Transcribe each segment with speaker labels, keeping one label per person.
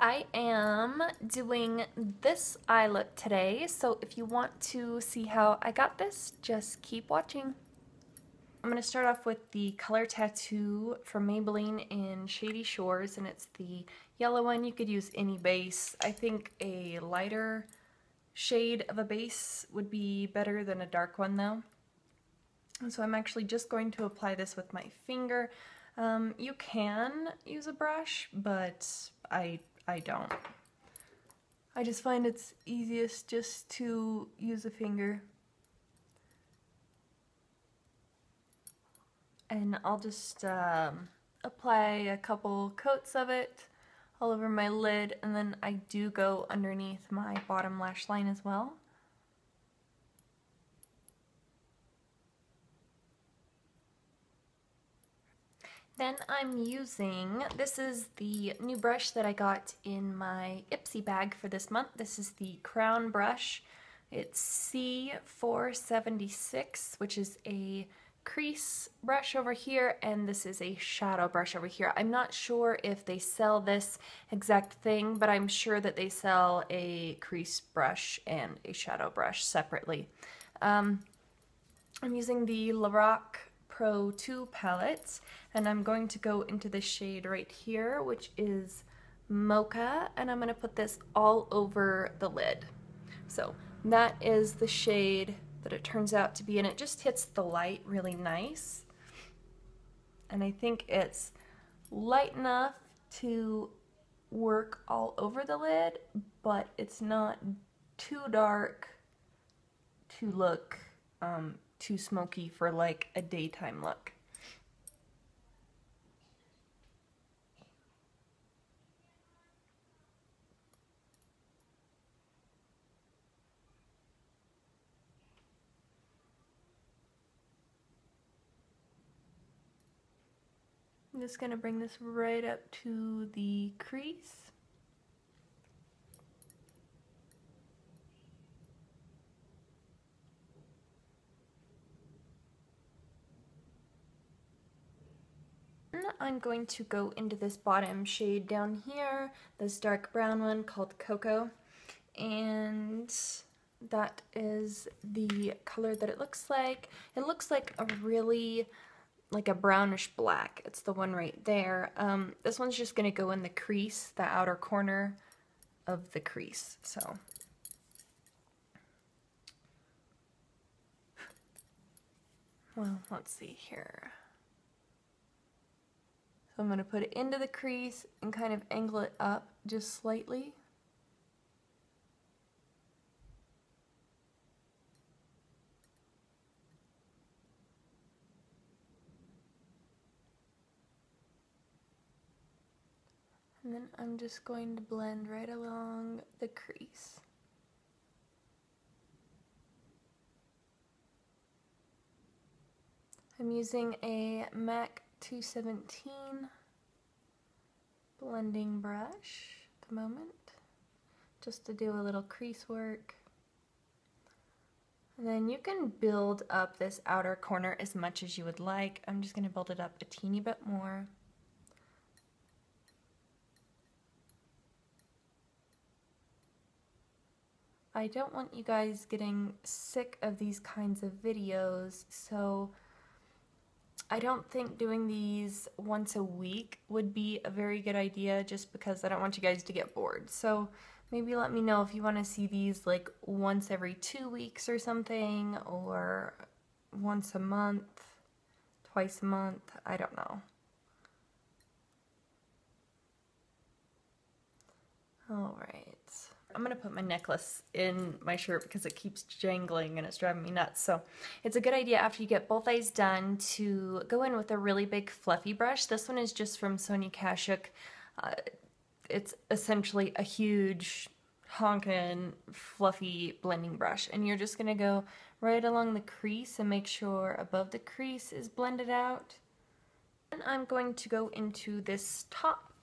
Speaker 1: I am doing this eye look today, so if you want to see how I got this, just keep watching. I'm going to start off with the color tattoo from Maybelline in Shady Shores, and it's the yellow one. You could use any base. I think a lighter shade of a base would be better than a dark one though. And so I'm actually just going to apply this with my finger. You can use a brush, but I don't. I just find it's easiest just to use a finger. And I'll just apply a couple coats of it all over my lid, and then I do go underneath my bottom lash line as well. Then I'm using, this is the new brush that I got in my Ipsy bag for this month. This is the Crown brush. It's C476, which is a crease brush over here, and this is a shadow brush over here. I'm not sure if they sell this exact thing, but I'm sure that they sell a crease brush and a shadow brush separately. I'm using the Lorac Pro 2 palette, and I'm going to go into the shade right here, which is Mocha, and I'm going to put this all over the lid. So that is the shade that it turns out to be, and it just hits the light really nice. And I think it's light enough to work all over the lid, but it's not too dark to look too smoky for like a daytime look. I'm just going to bring this right up to the crease. I'm going to go into this bottom shade down here, this dark brown one called Cocoa, and that is the color that it looks like. It looks like a really, like a brownish black. It's the one right there. This one's just going to go in the crease, the outer corner of the crease. So well, let's see here. So I'm going to put it into the crease and kind of angle it up just slightly. And then I'm just going to blend right along the crease. I'm using a MAC 217 blending brush at the moment, just to do a little crease work. And then you can build up this outer corner as much as you would like. I'm just going to build it up a teeny bit more. I don't want you guys getting sick of these kinds of videos, so I don't think doing these once a week would be a very good idea, just because I don't want you guys to get bored. So maybe let me know if you want to see these like once every 2 weeks or something, or once a month, twice a month, I don't know. Alright. I'm going to put my necklace in my shirt because it keeps jangling and it's driving me nuts. So it's a good idea after you get both eyes done to go in with a really big fluffy brush. This one is just from Sonia Kashuk. It's essentially a huge honkin' fluffy blending brush. And you're just going to go right along the crease and make sure above the crease is blended out. And I'm going to go into this top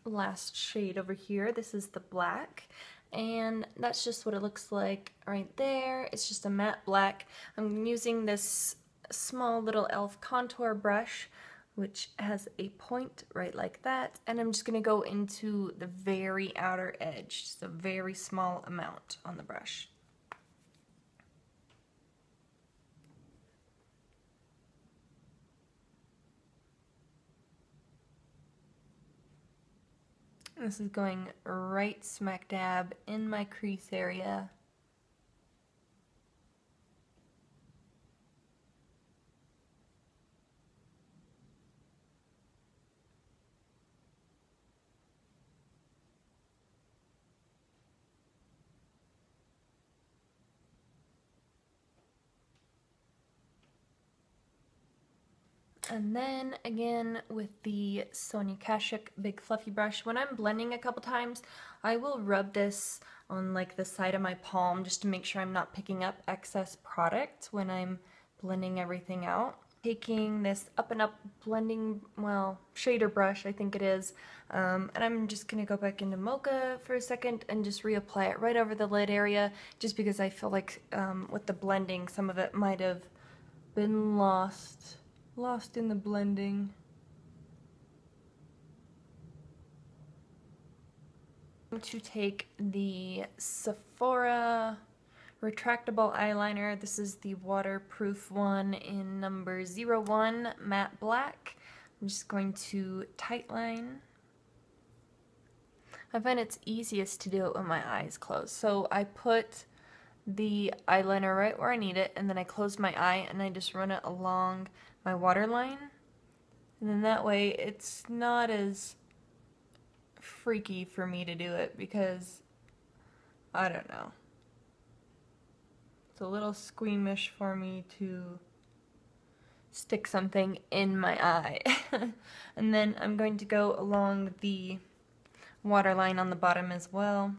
Speaker 1: last shade over here. This is the black. And that's just what it looks like right there. It's just a matte black. I'm using this small little e.l.f. contour brush which has a point right like that, and I'm just going to go into the very outer edge, just a very small amount on the brush. This is going right smack dab in my crease area. And then again with the Sonia Kashuk big fluffy brush, when I'm blending a couple times, I will rub this on like the side of my palm just to make sure I'm not picking up excess product when I'm blending everything out. Taking this Up and Up blending, well, shader brush, I think it is, and I'm just going to go back into Mocha for a second and just reapply it right over the lid area, just because I feel like with the blending, some of it might have been lost in the blending. I'm going to take the Sephora retractable eyeliner. This is the waterproof one in number 01 matte black. I'm just going to tightline. I find it's easiest to do it with my eyes closed. So I put the eyeliner right where I need it, and then I close my eye and I just run it along my waterline, and then that way it's not as freaky for me to do it, because I don't know, it's a little squeamish for me to stick something in my eye. And then I'm going to go along the waterline on the bottom as well.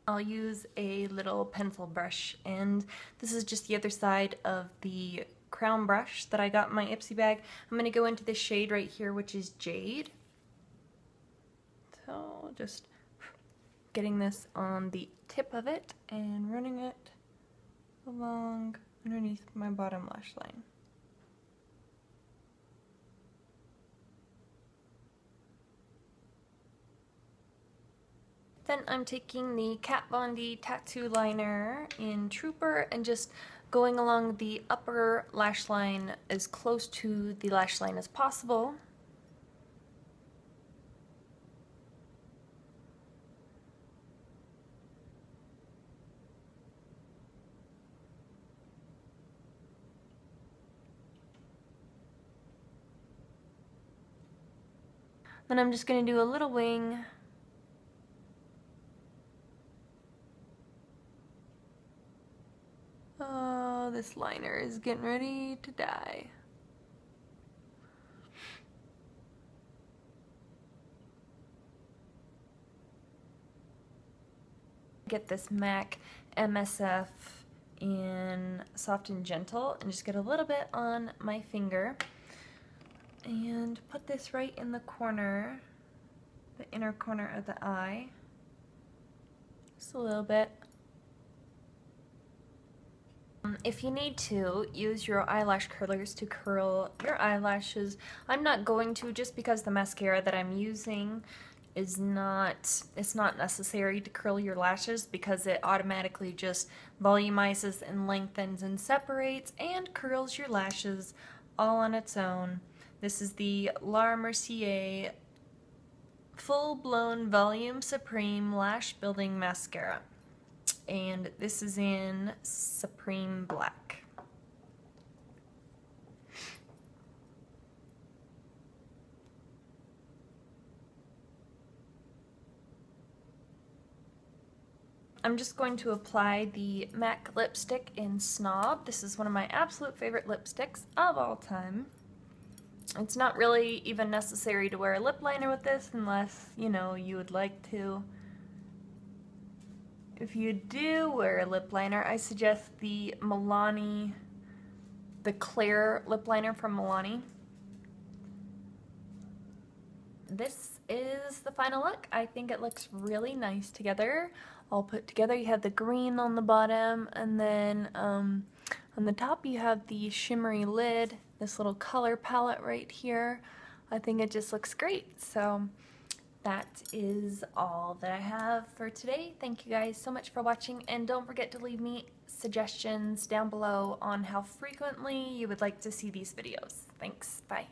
Speaker 1: I'll use a little pencil brush, and this is just the other side of the crown brush that I got in my Ipsy bag. I'm going to go into this shade right here, which is Jade. So just getting this on the tip of it and running it along underneath my bottom lash line. Then I'm taking the Kat Von D tattoo liner in Trooper and just going along the upper lash line as close to the lash line as possible. Then I'm just going to do a little wing. Oh, this liner is getting ready to die. Get this MAC MSF in Soft and Gentle and just get a little bit on my finger and put this right in the corner, the inner corner of the eye, just a little bit. If you need to, use your eyelash curlers to curl your eyelashes. I'm not going to, just because the mascara that I'm using is it's not necessary to curl your lashes, because it automatically just volumizes and lengthens and separates and curls your lashes all on its own. This is the Laura Mercier Full Blown Volume Supreme Lash Building Mascara, and this is in Supreme Black. I'm just going to apply the MAC lipstick in Snob. This is one of my absolute favorite lipsticks of all time. It's not really even necessary to wear a lip liner with this unless, you know, you would like to. If you do wear a lip liner, I suggest the Milani, the Clear lip liner from Milani. This is the final look. I think it looks really nice together. all put together. You have the green on the bottom, and then on the top you have the shimmery lid, this little color palette right here. I think it just looks great. So that is all that I have for today. Thank you guys so much for watching, and don't forget to leave me suggestions down below on how frequently you would like to see these videos. Thanks, bye.